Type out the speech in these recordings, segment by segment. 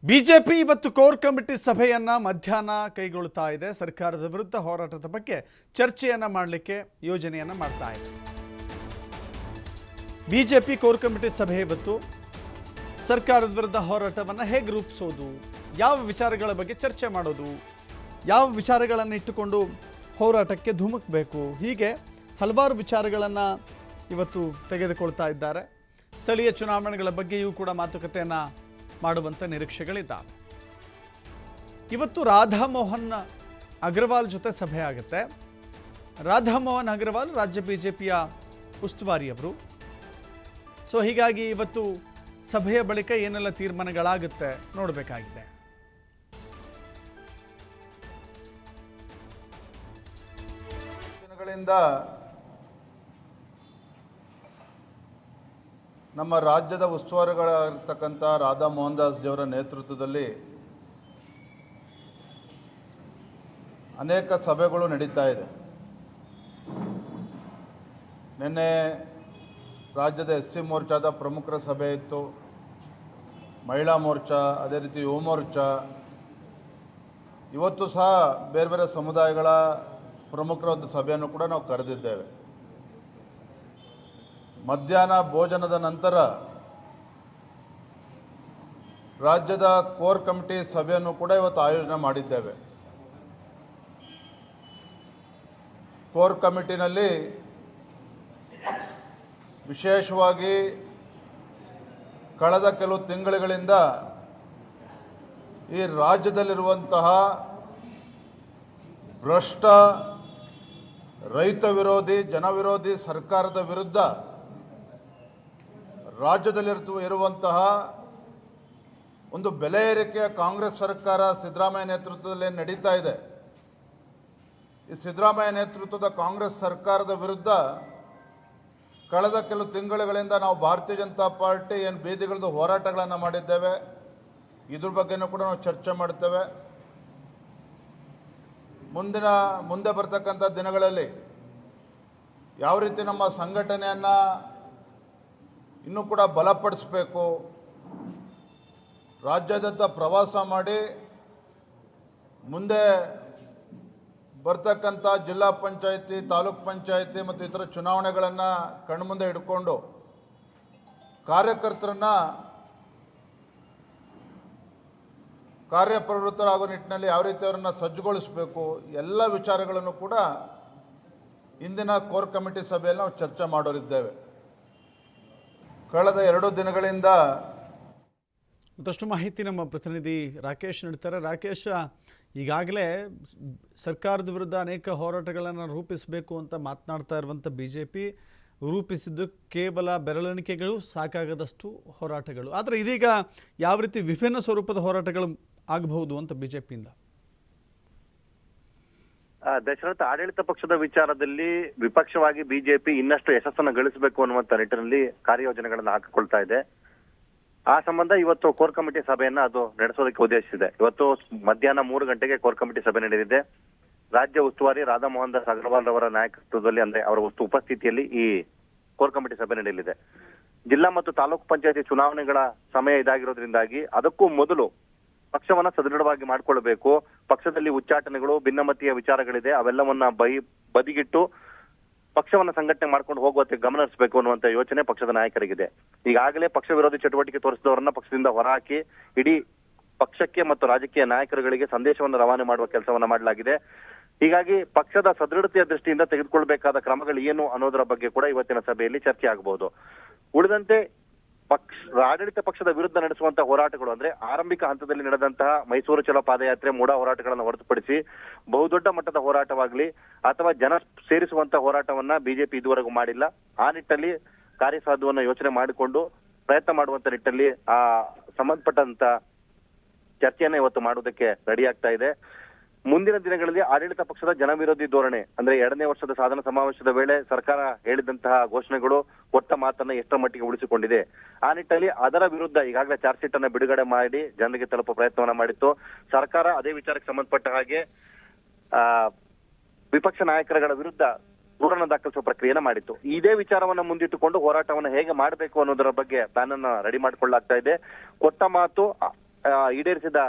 BJP ಇವತ್ತು core committee ಸಭೆಯನ್ನ ಮಧ್ಯಾಹ್ನ ಕೈಗೊಳ್ತಾ ಇದೆ. ಸರ್ಕಾರದ ವಿರುದ್ಧ ಹೋರಾಟದ ಬಗ್ಗೆ ಚರ್ಚೆಯನ್ನ ಮಾಡಲಿಕ್ಕೆ ಯೋಜನೆಯನ್ನ ಮಾಡ್ತಾ ಇದೆ. ಬಿಜೆಪಿ ಕೋರ್ ಕಮಿಟಿ ಸಭೆ ಇವತ್ತು ಸರ್ಕಾರದ ವಿರುದ್ಧ ಹೋರಾಟವನ್ನು ಹೇಗೆ ರೂಪಿಸೋದು, ಯಾವ ವಿಚಾರಗಳ ಬಗ್ಗೆ ಚರ್ಚೆ ಮಾಡೋದು, ಯಾವ ವಿಚಾರಗಳನ್ನು ಇಟ್ಟುಕೊಂಡು ಹೋರಾಟಕ್ಕೆ ಧುಮುಕಬೇಕು, ಹೀಗೆ ಹಲವಾರು ವಿಚಾರಗಳನ್ನು ಇವತ್ತು ತೆಗೆದುಕೊಳ್ತಾ ಇದ್ದಾರೆ. ಸ್ಥಳೀಯ ಚುನಾವಣೆಗಳ ಬಗ್ಗೆಯೂ ಕೂಡ ಮಾತುಕತೆಯನ್ನು ಮಾಡುವಂಥ ನಿರೀಕ್ಷೆಗಳಿದ್ದಾವೆ. ಇವತ್ತು ರಾಧಾ ಮೋಹನ್ ಅಗ್ರವಾಲ್ ಜೊತೆ ಸಭೆ ಆಗುತ್ತೆ. ರಾಧಾ ಮೋಹನ್ ಅಗ್ರವಾಲ್ ರಾಜ್ಯ ಬಿಜೆಪಿಯ ಉಸ್ತುವಾರಿಯವರು. ಸೊ ಹೀಗಾಗಿ ಇವತ್ತು ಸಭೆಯ ಬಳಿಕ ಏನೆಲ್ಲ ತೀರ್ಮಾನಗಳಾಗುತ್ತೆ ನೋಡಬೇಕಾಗಿದೆ. ದಿನಗಳಿಂದ ನಮ್ಮ ರಾಜ್ಯದ ಉಸ್ತುವಾರಿಗಳಾಗಿರ್ತಕ್ಕಂಥ ರಾಧಾ ಮೋಹನ್ ದಾಸ್ ಜಿಯವರ ನೇತೃತ್ವದಲ್ಲಿ ಅನೇಕ ಸಭೆಗಳು ನಡೀತಾ ಇದೆ. ನಿನ್ನೆ ರಾಜ್ಯದ SC ಮೋರ್ಚಾದ ಪ್ರಮುಖರ ಸಭೆ ಇತ್ತು, ಮಹಿಳಾ ಮೋರ್ಚಾ, ಅದೇ ರೀತಿ ಯುವ ಮೋರ್ಚಾ. ಇವತ್ತು ಸಹ ಬೇರೆ ಬೇರೆ ಸಮುದಾಯಗಳ ಪ್ರಮುಖರ ಒಂದು ಸಭೆಯನ್ನು ಕೂಡ ನಾವು ಕರೆದಿದ್ದೇವೆ. ಮಧ್ಯಾಹ್ನ ಭೋಜನದ ನಂತರ ರಾಜ್ಯದ ಕೋರ್ ಕಮಿಟಿ ಸಭೆಯನ್ನು ಕೂಡ ಇವತ್ತು ಆಯೋಜನೆ ಮಾಡಿದ್ದೇವೆ. ಕೋರ್ ಕಮಿಟಿನಲ್ಲಿ ವಿಶೇಷವಾಗಿ ಕಳೆದ ಕೆಲವು ತಿಂಗಳುಗಳಿಂದ ಈ ರಾಜ್ಯದಲ್ಲಿರುವಂತಹ ಭ್ರಷ್ಟ, ರೈತ ವಿರೋಧಿ, ಜನವಿರೋಧಿ ಸರ್ಕಾರದ ವಿರುದ್ಧ ರಾಜ್ಯದಲ್ಲಿರುವಂತಹ ಒಂದು ಬೆಲೆ ಏರಿಕೆಯ ಕಾಂಗ್ರೆಸ್ ಸರ್ಕಾರ ಸಿದ್ದರಾಮಯ್ಯ ನೇತೃತ್ವದಲ್ಲಿ ನಡೀತಾ ಇದೆ. ಈ ಸಿದ್ದರಾಮಯ್ಯ ನೇತೃತ್ವದ ಕಾಂಗ್ರೆಸ್ ಸರ್ಕಾರದ ವಿರುದ್ಧ ಕಳೆದ ಕೆಲವು ತಿಂಗಳುಗಳಿಂದ ನಾವು ಭಾರತೀಯ ಜನತಾ ಪಾರ್ಟಿ ಏನು ಬೀದಿಗಳದ್ದು ಹೋರಾಟಗಳನ್ನು ಮಾಡಿದ್ದೇವೆ, ಇದ್ರ ಬಗ್ಗೆನೂ ಕೂಡ ನಾವು ಚರ್ಚೆ ಮಾಡ್ತೇವೆ. ಮುಂದೆ ಬರ್ತಕ್ಕಂಥ ದಿನಗಳಲ್ಲಿ ಯಾವ ರೀತಿ ನಮ್ಮ ಸಂಘಟನೆಯನ್ನು ಇನ್ನೂ ಕೂಡ ಬಲಪಡಿಸಬೇಕು, ರಾಜ್ಯಾದ್ಯಂತ ಪ್ರವಾಸ ಮಾಡಿ ಮುಂದೆ ಬರ್ತಕ್ಕಂಥ ಜಿಲ್ಲಾ ಪಂಚಾಯಿತಿ, ತಾಲೂಕ್ ಪಂಚಾಯಿತಿ ಮತ್ತು ಇತರ ಚುನಾವಣೆಗಳನ್ನು ಕಣ್ಮುಂದೆ ಇಟ್ಕೊಂಡು ಕಾರ್ಯಕರ್ತರನ್ನು ಕಾರ್ಯಪ್ರವೃತ್ತರಾಗುವ ನಿಟ್ಟಿನಲ್ಲಿ ಯಾವ ರೀತಿ ಅವರನ್ನು ಸಜ್ಜುಗೊಳಿಸಬೇಕು, ಎಲ್ಲ ವಿಚಾರಗಳನ್ನು ಕೂಡ ಇಂದಿನ ಕೋರ್ ಕಮಿಟಿ ಸಭೆಯಲ್ಲಿ ನಾವು ಚರ್ಚೆ ಮಾಡೋರಿದ್ದೇವೆ. ಕಳೆದ 2 ದಿನಗಳಿಂದ ಮತ್ತಷ್ಟು ಮಾಹಿತಿ ನಮ್ಮ ಪ್ರತಿನಿಧಿ ರಾಕೇಶ್ ನೀಡ್ತಾರೆ. ರಾಕೇಶ್, ಈಗಾಗಲೇ ಸರ್ಕಾರದ ವಿರುದ್ಧ ಅನೇಕ ಹೋರಾಟಗಳನ್ನು ರೂಪಿಸಬೇಕು ಅಂತ ಮಾತನಾಡ್ತಾ ಇರುವಂಥ ಬಿಜೆಪಿ ರೂಪಿಸಿದ್ದು ಕೇವಲ ಬೆರಳೆಣಿಕೆಗಳು ಸಾಕಾಗದಷ್ಟು ಹೋರಾಟಗಳು. ಆದರೆ ಇದೀಗ ಯಾವ ರೀತಿ ವಿಭಿನ್ನ ಸ್ವರೂಪದ ಹೋರಾಟಗಳು ಆಗಬಹುದು ಅಂತ ಬಿಜೆಪಿಯಿಂದ? ದಶರಥ, ಆಡಳಿತ ಪಕ್ಷದ ವಿಚಾರದಲ್ಲಿ ವಿಪಕ್ಷವಾಗಿ ಬಿಜೆಪಿ ಇನ್ನಷ್ಟು ಯಶಸ್ಸನ್ನು ಗಳಿಸಬೇಕು ಅನ್ನುವಂತ ನಿಟ್ಟಿನಲ್ಲಿ ಕಾರ್ಯಯೋಜನೆಗಳನ್ನು ಹಾಕಿಕೊಳ್ತಾ ಇದೆ. ಆ ಸಂಬಂಧ ಇವತ್ತು ಕೋರ್ ಕಮಿಟಿ ಸಭೆಯನ್ನ ಅದು ನಡೆಸೋದಕ್ಕೆ ಉದ್ದೇಶಿಸಿದೆ. ಇವತ್ತು ಮಧ್ಯಾಹ್ನ 3 ಗಂಟೆಗೆ ಕೋರ್ ಕಮಿಟಿ ಸಭೆ ನಡೆದಿದೆ. ರಾಜ್ಯ ಉಸ್ತುವಾರಿ ರಾಧಾ ಮೋಹನ್ ದಾಸ್ ಅಗರ್ವಾಲ್ ಅವರ ನಾಯಕತ್ವದಲ್ಲಿ, ಅಂದ್ರೆ ಅವರ ಉಪಸ್ಥಿತಿಯಲ್ಲಿ ಈ ಕೋರ್ ಕಮಿಟಿ ಸಭೆ ನಡೆಯಲಿದೆ. ಜಿಲ್ಲಾ ಮತ್ತು ತಾಲೂಕು ಪಂಚಾಯತಿ ಚುನಾವಣೆಗಳ ಸಮಯ ಇದಾಗಿರೋದ್ರಿಂದಾಗಿ ಅದಕ್ಕೂ ಮೊದಲು ಪಕ್ಷವನ್ನ ಸದೃಢವಾಗಿ ಮಾಡಿಕೊಳ್ಬೇಕು, ಪಕ್ಷದಲ್ಲಿ ಉಚ್ಚಾಟನೆಗಳು, ಭಿನ್ನಮತೀಯ ವಿಚಾರಗಳಿದೆ, ಅವೆಲ್ಲವನ್ನ ಬದಿಗಿಟ್ಟು ಪಕ್ಷವನ್ನ ಸಂಘಟನೆ ಮಾಡ್ಕೊಂಡು ಹೋಗುವಂತೆ ಗಮನ ಹರಿಸಬೇಕು ಅನ್ನುವಂತ ಯೋಚನೆ ಪಕ್ಷದ ನಾಯಕರಿಗಿದೆ. ಈಗಾಗಲೇ ಪಕ್ಷ ವಿರೋಧಿ ಚಟುವಟಿಕೆ ತೋರಿಸಿದವರನ್ನ ಪಕ್ಷದಿಂದ ಹೊರಹಾಕಿ ಇಡೀ ಪಕ್ಷಕ್ಕೆ ಮತ್ತು ರಾಜಕೀಯ ನಾಯಕರುಗಳಿಗೆ ಸಂದೇಶವನ್ನು ರವಾನೆ ಮಾಡುವ ಕೆಲಸವನ್ನ ಮಾಡಲಾಗಿದೆ. ಹೀಗಾಗಿ ಪಕ್ಷದ ಸದೃಢತೆಯ ದೃಷ್ಟಿಯಿಂದ ತೆಗೆದುಕೊಳ್ಬೇಕಾದ ಕ್ರಮಗಳು ಏನು ಅನ್ನೋದರ ಬಗ್ಗೆ ಕೂಡ ಇವತ್ತಿನ ಸಭೆಯಲ್ಲಿ ಚರ್ಚೆ ಆಗಬಹುದು. ಉಳಿದಂತೆ ಆಡಳಿತ ಪಕ್ಷದ ವಿರುದ್ಧ ನಡೆಸುವಂತಹ ಹೋರಾಟಗಳು, ಅಂದ್ರೆ ಆರಂಭಿಕ ಹಂತದಲ್ಲಿ ನಡೆದಂತಹ ಮೈಸೂರು ಚಲೋ ಪಾದಯಾತ್ರೆ, ಮೂಡಾ ಹೋರಾಟಗಳನ್ನು ಹೊರತುಪಡಿಸಿ ಬಹುದೊಡ್ಡ ಮಟ್ಟದ ಹೋರಾಟವಾಗ್ಲಿ ಅಥವಾ ಜನ ಸೇರಿಸುವಂತಹ ಹೋರಾಟವನ್ನ ಬಿಜೆಪಿ ಇದುವರೆಗೂ ಮಾಡಿಲ್ಲ. ಆ ನಿಟ್ಟಲ್ಲಿ ಕಾರ್ಯಸಾಧುವನ್ನ ಯೋಚನೆ ಮಾಡಿಕೊಂಡು ಪ್ರಯತ್ನ ಮಾಡುವಂತ ನಿಟ್ಟಲ್ಲಿ ಆ ಸಂಬಂಧಪಟ್ಟಂತ ಚರ್ಚೆಯನ್ನ ಇವತ್ತು ಮಾಡುವುದಕ್ಕೆ ರೆಡಿ ಆಗ್ತಾ ಇದೆ. ಮುಂದಿನ ದಿನಗಳಲ್ಲಿ ಆಡಳಿತ ಪಕ್ಷದ ಜನವಿರೋಧಿ ಧೋರಣೆ, ಅಂದ್ರೆ 2ನೇ ವರ್ಷದ ಸಾಧನಾ ಸಮಾವೇಶದ ವೇಳೆ ಸರ್ಕಾರ ಹೇಳಿದಂತಹ ಘೋಷಣೆಗಳು ಕೊಟ್ಟ ಮಾತನ್ನ ಎಷ್ಟರ ಮಟ್ಟಿಗೆ ಉಳಿಸಿಕೊಂಡಿದೆ, ಆ ನಿಟ್ಟಲ್ಲಿ ಅದರ ವಿರುದ್ಧ ಈಗಾಗಲೇ ಚಾರ್ಜ್ ಶೀಟ್ ಅನ್ನ ಬಿಡುಗಡೆ ಮಾಡಿ ಜನರಿಗೆ ತಲುಪುವ ಪ್ರಯತ್ನವನ್ನ ಮಾಡಿತ್ತು. ಸರ್ಕಾರ ಅದೇ ವಿಚಾರಕ್ಕೆ ಸಂಬಂಧಪಟ್ಟ ಹಾಗೆ ವಿಪಕ್ಷ ನಾಯಕರುಗಳ ವಿರುದ್ಧ ದೂರನ್ನು ದಾಖಲಿಸುವ ಪ್ರಕ್ರಿಯೆನ ಮಾಡಿತ್ತು. ಇದೇ ವಿಚಾರವನ್ನ ಮುಂದಿಟ್ಟುಕೊಂಡು ಹೋರಾಟವನ್ನ ಹೇಗೆ ಮಾಡಬೇಕು ಅನ್ನೋದರ ಬಗ್ಗೆ ಪ್ಲಾನ್ ಅನ್ನ ರೆಡಿ ಮಾಡಿಕೊಳ್ಳಲಾಗ್ತಾ ಇದೆ. ಕೊಟ್ಟ ಮಾತು ಈಡೇರಿಸಿದ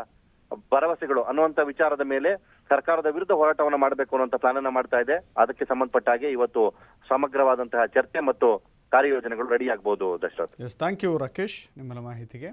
ಭರವಸೆಗಳು ಅನ್ನುವಂತ ವಿಚಾರದ ಮೇಲೆ ಸರ್ಕಾರದ ವಿರುದ್ಧ ಹೋರಾಟವನ್ನು ಮಾಡಬೇಕು ಅನ್ನುವಂತ ಪ್ಲಾನ್ ಅನ್ನ ಮಾಡ್ತಾ ಇದೆ. ಅದಕ್ಕೆ ಸಂಬಂಧಪಟ್ಟ ಹಾಗೆ ಇವತ್ತು ಸಮಗ್ರವಾದಂತಹ ಚರ್ಚೆ ಮತ್ತು ಕಾರ್ಯಯೋಜನೆಗಳು ರೆಡಿ ಆಗಬಹುದು. Dasharath, yes, thank you Rakesh ನಿಮ್ಮೆಲ್ಲ ಮಾಹಿತಿಗೆ.